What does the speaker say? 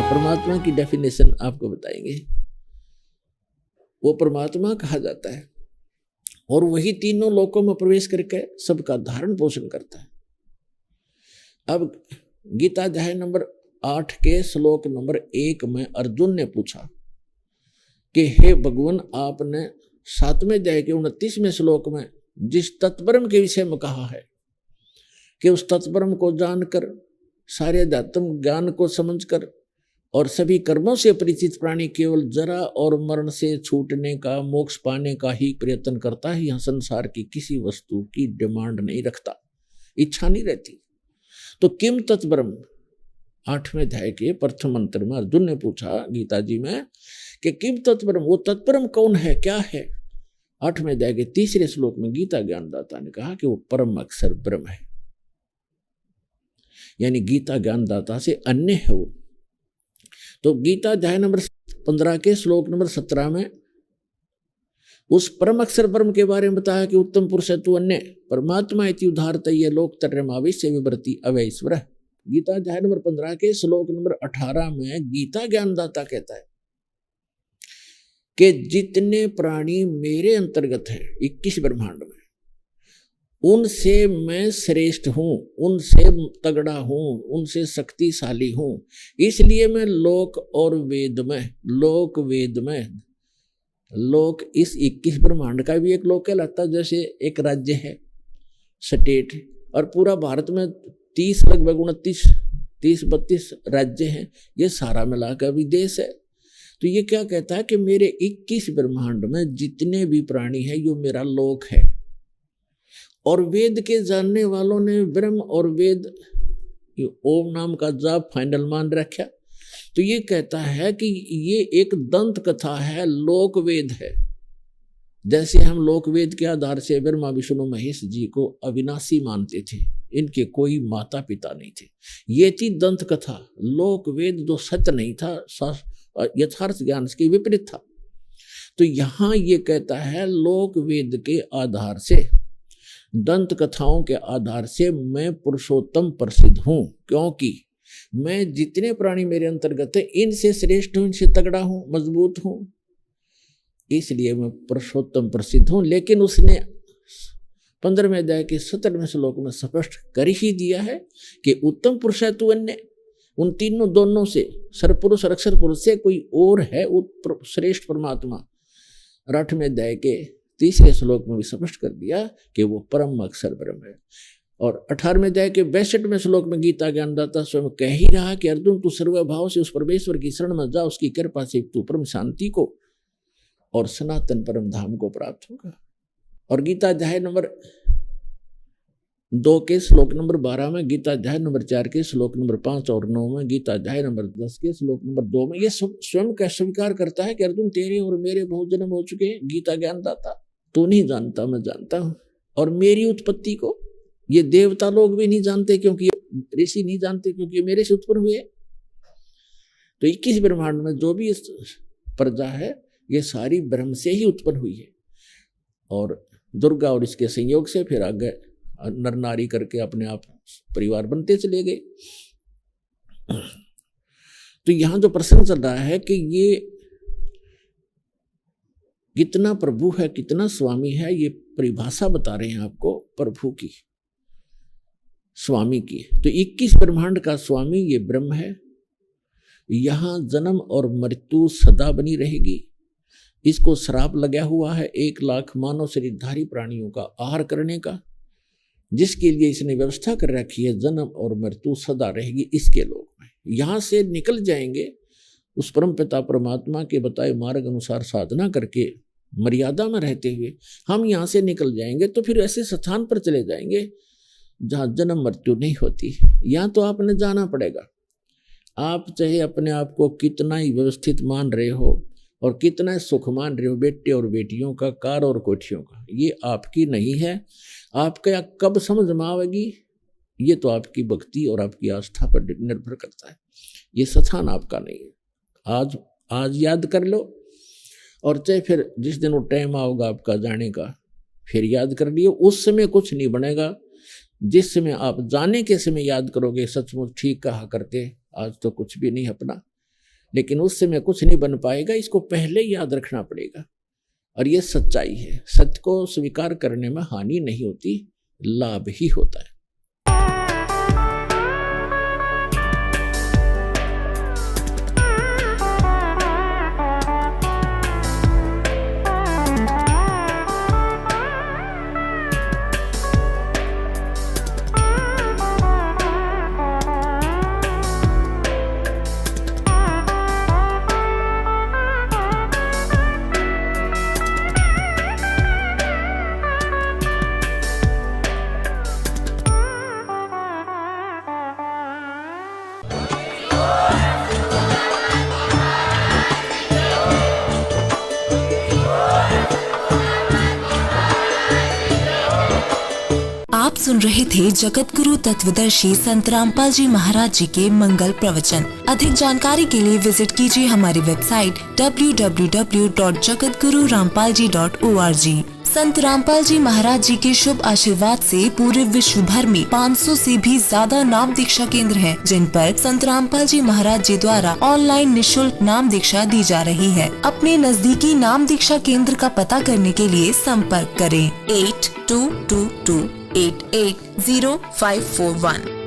परमात्मा की डेफिनेशन आपको बताएंगे। वो परमात्मा कहा जाता है और वही तीनों लोकों में प्रवेश करके सबका धारण पोषण करता है। अब गीता अध्याय नंबर 8 के श्लोक नंबर 1 में अर्जुन ने पूछा कि हे भगवान, आपने 7वें अध्याय के 29वें श्लोक में जिस तत्परम के विषय में कहा है कि उस तत्परम को जानकर, सारे अध्यात्म ज्ञान को समझकर और सभी कर्मों से परिचित प्राणी केवल जरा और मरण से छूटने का, मोक्ष पाने का ही प्रयत्न करता है। यहाँ संसार की किसी वस्तु की डिमांड नहीं रखता, इच्छा नहीं रहती। तो किम तत्परम 8वें अध्याय के प्रथम मंत्र में अर्जुन ने पूछा गीता जी में कि किम तत्परम, वो तत्परम कौन है, क्या है। 8वें अध्याय के 3रे श्लोक में गीता ज्ञानदाता ने कहा कि वो परम अक्षर ब्रह्म है, यानी गीता ज्ञानदाता से अन्य है वो। तो गीता अध्याय नंबर 15 के श्लोक नंबर 17 में उस परम अक्षर ब्रह्म के बारे में बताया कि उत्तम पुरुष तु अन्य परमात्मा इति उदाहरत ये लोक तर्यमाविश्य विवृति अवैश्वर। गीता अध्याय नंबर 15 के श्लोक नंबर 18 में गीता ज्ञानदाता कहता है कि जितने प्राणी मेरे अंतर्गत हैं 21 ब्रह्मांड में, उनसे मैं श्रेष्ठ हूं, उनसे तगड़ा हूं, उनसे शक्तिशाली हूं। इसलिए मैं लोक और वेद में, लोक इस 21 ब्रह्मांड का भी एक लोक कहलाता है। जैसे एक राज्य है, स्टेट, और पूरा भारत में 30 लगभग 29-32 राज्य हैं, ये सारा मिलाकर भी देश है। तो ये क्या कहता है कि मेरे 21 ब्रह्मांड में जितने भी प्राणी हैं यो मेरा लोक है। और वेद के जानने वालों ने ब्रह्म और वेद ओम नाम का जाप फाइनल मान रखा। तो ये कहता है कि ये एक दंत कथा है, लोक वेद है। जैसे हम लोक वेद के आधार से ब्रह्मा विष्णु महेश जी को अविनाशी मानते थे, इनके कोई माता पिता नहीं थे। ये थी दंत कथा, लोक वेद जो सत्य नहीं था, यथार्थ ज्ञान के विपरीत था। तो यहां ये कहता है लोक वेद के आधार से, दंत कथाओं के आधार से मैं पुरुषोत्तम प्रसिद्ध हूं, क्योंकि मैं जितने प्राणी मेरे अंतर्गत है इनसे श्रेष्ठ हूं, इनसे तगड़ा हूं, मजबूत हूं, इसलिए मैं पुरुषोत्तम प्रसिद्ध हूं। लेकिन उसने 15वें अध्याय के 17वें श्लोक में स्पष्ट कर ही दिया है कि उत्तम पुरुष है तू अन्य, उन तीनों दोनों से, सरपुरुष और अक्षर पुरुष से कोई और है श्रेष्ठ परमात्मा। 8वें अध्याय के 3रे श्लोक में भी स्पष्ट कर दिया कि वो परम अक्षर ब्रह्म है। और 18वें अध्याय के 62वें श्लोक में गीता ज्ञानदाता स्वयं कह ही रहा कि अर्जुन तू सर्वभाव से उस परमेश्वर की शरण में जा, उसकी कृपा से तू परम शांति को और सनातन परम धाम को प्राप्त होगा। और गीता अध्याय नंबर 2 के श्लोक नंबर 12 में, गीता अध्याय नंबर 4 के श्लोक नंबर 5 और 9 में, गीता अध्याय नंबर 10 के श्लोक नंबर 2 में ये स्वयं का स्वीकार करता है कि अर्जुन तेरे और मेरे बहुत जन्म हो चुके हैं। गीता ज्ञानदाता, तू नहीं जानता, मैं जानता हूं। और मेरी उत्पत्ति को ये देवता लोग भी नहीं जानते, क्योंकि ऋषि नहीं जानते, क्योंकि ये मेरे से उत्पन्न हुए। तो 21 ब्रह्मांड में जो भी प्रजा है ये सारी ब्रह्म से ही उत्पन्न हुई है। और दुर्गा और इसके संयोग से फिर आगे नर नारी करके अपने आप परिवार बनते चले गए। तो यहां जो प्रश्न चल रहा है कि ये कितना प्रभु है, कितना स्वामी है, ये परिभाषा बता रहे हैं आपको प्रभु की, स्वामी की। तो 21 ब्रह्मांड का स्वामी ये ब्रह्म है। यहां जन्म और मृत्यु सदा बनी रहेगी। इसको श्राप लगा हुआ है 1 लाख मानव शरीरधारी प्राणियों का आहार करने का, जिसके लिए इसने व्यवस्था कर रखी है। जन्म और मृत्यु सदा रहेगी इसके लोक में। यहां से निकल जाएंगे उस परम पिता परमात्मा के बताए मार्ग अनुसार साधना करके, मर्यादा में रहते हुए हम यहां से निकल जाएंगे, तो फिर ऐसे स्थान पर चले जाएंगे जहां जन्म मृत्यु नहीं होती। यहां तो आपने जाना पड़ेगा। आप चाहे अपने आप को कितना ही व्यवस्थित मान रहे हो और कितना सुख मान रहे हो बेटे और बेटियों का, कार और कोठियों का, ये आपकी नहीं है। आपका कब समझ में आवेगी ये तो आपकी भक्ति और आपकी आस्था पर निर्भर करता है। ये स्थान आपका नहीं है। आज याद कर लो, और चाहे फिर जिस दिन वो टाइम आओगा आपका जाने का फिर याद कर लियो। उस समय कुछ नहीं बनेगा। जिस समय आप जाने के समय याद करोगे सचमुच ठीक कहा करते, आज तो कुछ भी नहीं अपना। लेकिन उससे मैं कुछ नहीं बन पाएगा, इसको पहले याद रखना पड़ेगा। और ये सच्चाई है। सत्य को स्वीकार करने में हानि नहीं होती, लाभ ही होता है। आप सुन रहे थे जगत गुरु तत्वदर्शी संत रामपाल जी महाराज जी के मंगल प्रवचन। अधिक जानकारी के लिए विजिट कीजिए हमारी वेबसाइट www.jagatgururampalji.org। संत रामपाल जी महाराज जी के शुभ आशीर्वाद से पूरे विश्व भर में 500 से भी ज्यादा नाम दीक्षा केंद्र हैं, जिन पर संत रामपाल जी महाराज जी द्वारा ऑनलाइन निशुल्क नाम दीक्षा दी जा रही है। अपने नजदीकी नाम दीक्षा केंद्र का पता करने के लिए संपर्क करें 8222880541।